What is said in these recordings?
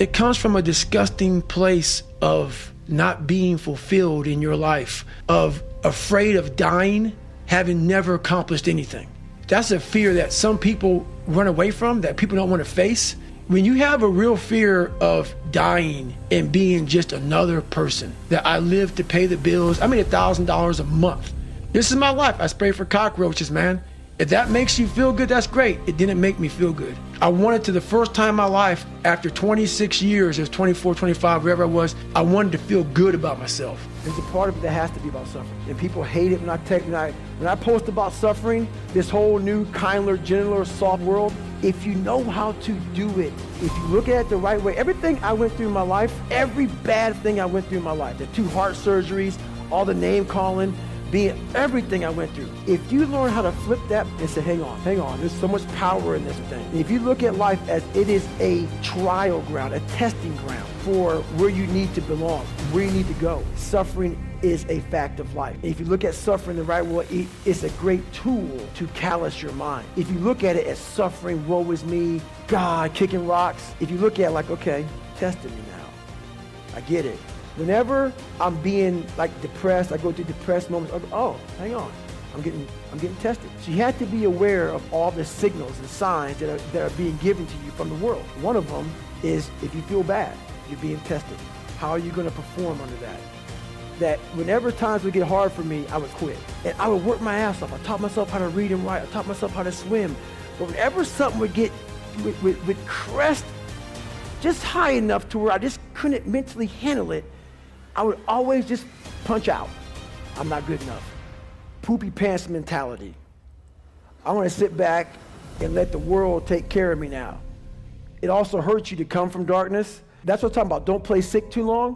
It comes from a disgusting place of not being fulfilled in your life, of afraid of dying, having never accomplished anything. That's a fear that some people run away from, that people don't want to face. When you have a real fear of dying and being just another person, that I live to pay the bills, I made $1,000 a month. This is my life. I spray for cockroaches, man. If that makes you feel good, that's great. It didn't make me feel good. I wanted to, the first time in my life, after 26 years, it was 24, 25, wherever I was, I wanted to feel good about myself. There's a part of it that has to be about suffering. And people hate it when I post about suffering, this whole new, kinder, gentler, soft world. If you know how to do it, if you look at it the right way, everything I went through in my life, every bad thing I went through in my life, the 2 heart surgeries, all the name calling, everything I went through. If you learn how to flip that and say, hang on, there's so much power in this thing. And if you look at life as it is a trial ground, a testing ground for where you need to belong, where you need to go. Suffering is a fact of life. And if you look at suffering the right way, it's a great tool to callous your mind. If you look at it as suffering, woe is me, God, kicking rocks. If you look at it like, okay, testing me now. I get it. Whenever I'm being like depressed, I go through depressed moments, I go, oh, hang on, I'm getting tested. So you have to be aware of all the signals and signs that are being given to you from the world. One of them is if you feel bad, you're being tested. How are you going to perform under that? That whenever times would get hard for me, I would quit. And I would work my ass off. I taught myself how to read and write. I taught myself how to swim. But whenever something would get, would crest just high enough to where I just couldn't mentally handle it, I would always just punch out. I'm not good enough. Poopy pants mentality. I want to sit back and let the world take care of me now. It also hurts you to come from darkness. That's what I'm talking about. Don't play sick too long.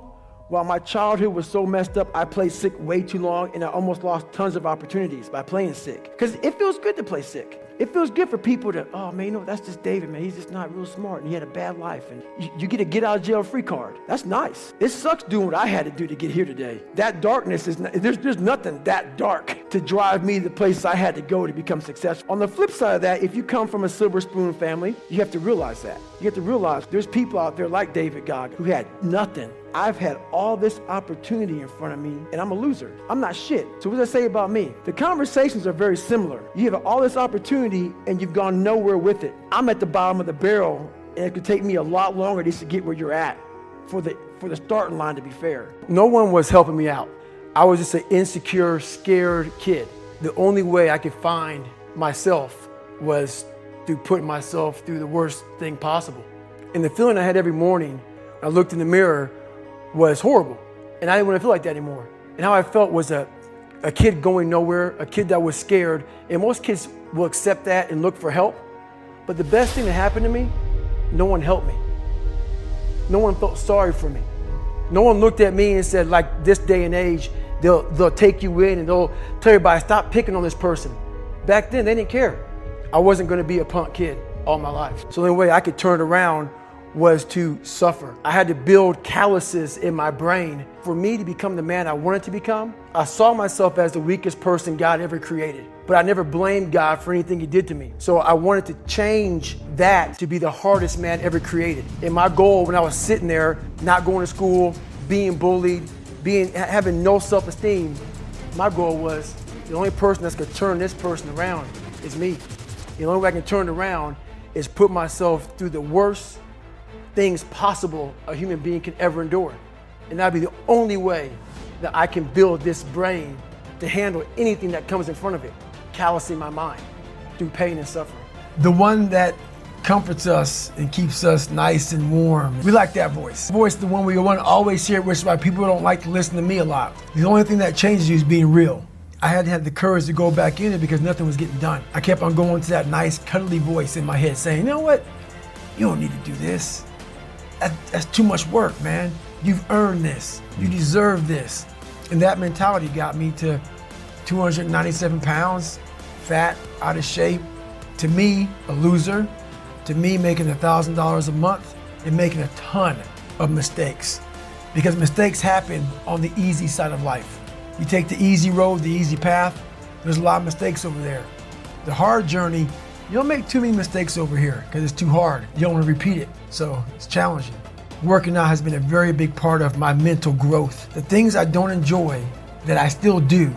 While my childhood was so messed up, I played sick way too long, and I almost lost tons of opportunities by playing sick. Because it feels good to play sick. It feels good for people to, oh man, you know, that's just David, man. He's just not real smart, and he had a bad life, and you get a get out of jail free card. That's nice. It sucks doing what I had to do to get here today. That darkness is, there's nothing that dark to drive me to the places I had to go to become successful. On the flip side of that, if you come from a silver spoon family, you have to realize that. You have to realize there's people out there like David Goggins who had nothing. I've had all this opportunity in front of me, and I'm a loser. I'm not shit. So what does that say about me? The conversations are very similar. You have all this opportunity, and you've gone nowhere with it. I'm at the bottom of the barrel, and it could take me a lot longer just to get where you're at for the starting line, to be fair. No one was helping me out. I was just an insecure, scared kid. The only way I could find myself was through putting myself through the worst thing possible. And the feeling I had every morning, I looked in the mirror, was horrible. And I didn't want to feel like that anymore. And how I felt was a kid going nowhere, a kid that was scared. And most kids will accept that and look for help. But the best thing that happened to me, no one helped me. No one felt sorry for me. No one looked at me and said, like this day and age, they'll take you in and they'll tell everybody, stop picking on this person. Back then, they didn't care. I wasn't going to be a punk kid all my life. So the only way I could turn it around was to suffer. I had to build calluses in my brain for me to become the man I wanted to become. I saw myself as the weakest person God ever created, but I never blamed God for anything he did to me. So I wanted to change that to be the hardest man ever created. And my goal when I was sitting there, not going to school, being bullied, having no self-esteem, my goal was the only person that's gonna turn this person around is me. The only way I can turn it around is put myself through the worst things possible a human being can ever endure. And that'd be the only way that I can build this brain to handle anything that comes in front of it, callousing my mind through pain and suffering. The one that comforts us and keeps us nice and warm. We like that voice. Voice, the one we want to always hear, which is why people don't like to listen to me a lot. The only thing that changes you is being real. I had to have the courage to go back in it because nothing was getting done. I kept on going to that nice, cuddly voice in my head saying, you know what? You don't need to do this. That's too much work, man. You've earned this. You deserve this. And that mentality got me to 297 pounds, fat, out of shape. To me, a loser. To me, making $1,000 a month and making a ton of mistakes. Because mistakes happen on the easy side of life. You take the easy road, the easy path, there's a lot of mistakes over there. The hard journey, you don't make too many mistakes over here because it's too hard. You don't want to repeat it, so it's challenging. Working out has been a very big part of my mental growth. The things I don't enjoy that I still do,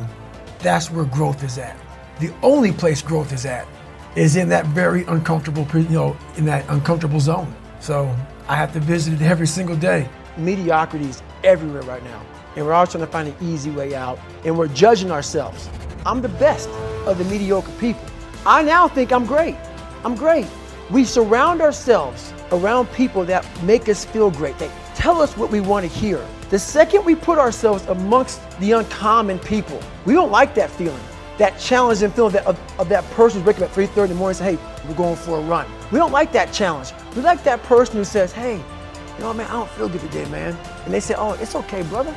that's where growth is at. The only place growth is at is in that very uncomfortable, in that uncomfortable zone. So I have to visit it every single day. Mediocrity is everywhere right now, and we're all trying to find an easy way out, and we're judging ourselves. I'm the best of the mediocre people. I now think I'm great. I'm great. We surround ourselves around people that make us feel great. They tell us what we want to hear. The second we put ourselves amongst the uncommon people, we don't like that feeling, that challenging feeling of that person who's waking up at 3:30 in the morning and say, hey, we're going for a run. We don't like that challenge. We like that person who says, hey, you know what, man, I don't feel good today, man. And they say, oh, it's okay, brother.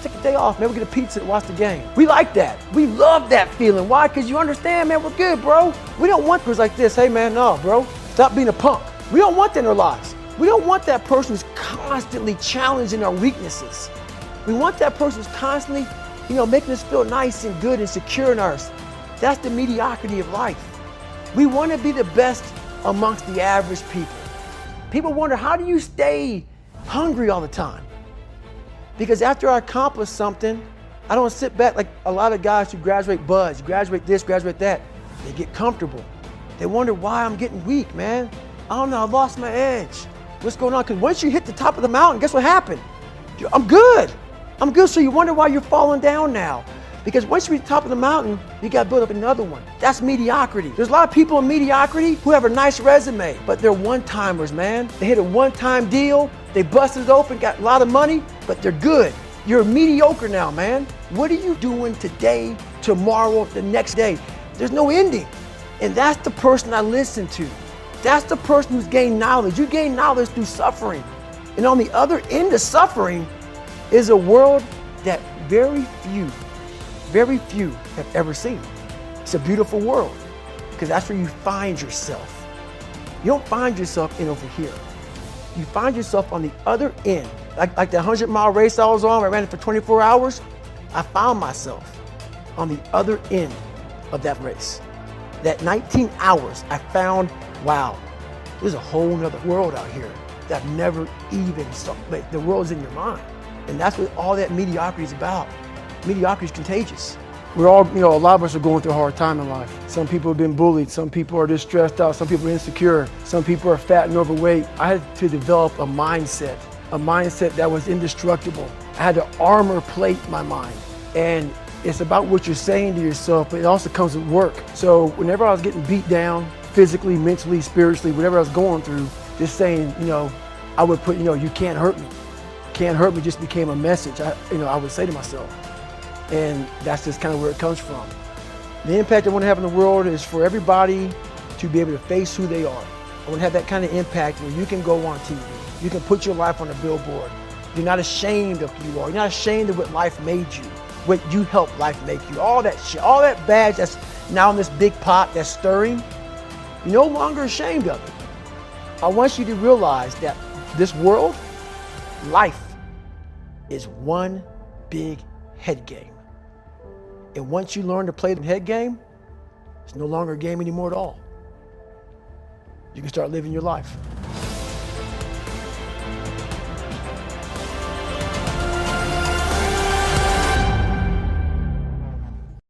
Take a day off, man. We'll get a pizza and watch the game. We like that. We love that feeling. Why? Because you understand, man, we're good, bro. We don't want girls like this. Hey, man, no, bro. Stop being a punk. We don't want that in our lives. We don't want that person who's constantly challenging our weaknesses. We want that person who's constantly, making us feel nice and good and secure in ours. That's the mediocrity of life. We want to be the best amongst the average people. People wonder, how do you stay hungry all the time? Because after I accomplish something, I don't sit back like a lot of guys who graduate buds, graduate this, graduate that. They get comfortable. They wonder why I'm getting weak, man. I don't know, I lost my edge. What's going on? Because once you hit the top of the mountain, guess what happened? I'm good. I'm good. So you wonder why you're falling down now. Because once you reach the top of the mountain, you got to build up another one. That's mediocrity. There's a lot of people in mediocrity who have a nice resume, but they're one-timers, man. They hit a one-time deal, they busted it open, got a lot of money, but they're good. You're mediocre now, man. What are you doing today, tomorrow, the next day? There's no ending. And that's the person I listen to. That's the person who's gained knowledge. You gain knowledge through suffering. And on the other end of suffering is a world that very few have ever seen. It's a beautiful world because that's where you find yourself. You don't find yourself in over here. You find yourself on the other end. Like the 100-mile race I was on, I ran it for 24 hours. I found myself on the other end of that race. That 19 hours, I found, wow, there's a whole nother world out here that I've never even saw. But the world's in your mind. And that's what all that mediocrity is about. Mediocrity is contagious. We're all, a lot of us are going through a hard time in life. Some people have been bullied. Some people are just stressed out. Some people are insecure. Some people are fat and overweight. I had to develop a mindset that was indestructible. I had to armor plate my mind. And it's about what you're saying to yourself, but it also comes with work. So whenever I was getting beat down, physically, mentally, spiritually, whatever I was going through, just saying, I would put, you can't hurt me. Can't hurt me just became a message, I would say to myself. And that's just kind of where it comes from. The impact I want to have in the world is for everybody to be able to face who they are. I want to have that kind of impact where you can go on TV. You can put your life on a billboard. You're not ashamed of who you are. You're not ashamed of what life made you, what you helped life make you. All that shit, all that bad that's now in this big pot that's stirring, you're no longer ashamed of it. I want you to realize that this world, life, is one big head game. And once you learn to play the head game, it's no longer a game anymore at all. You can start living your life.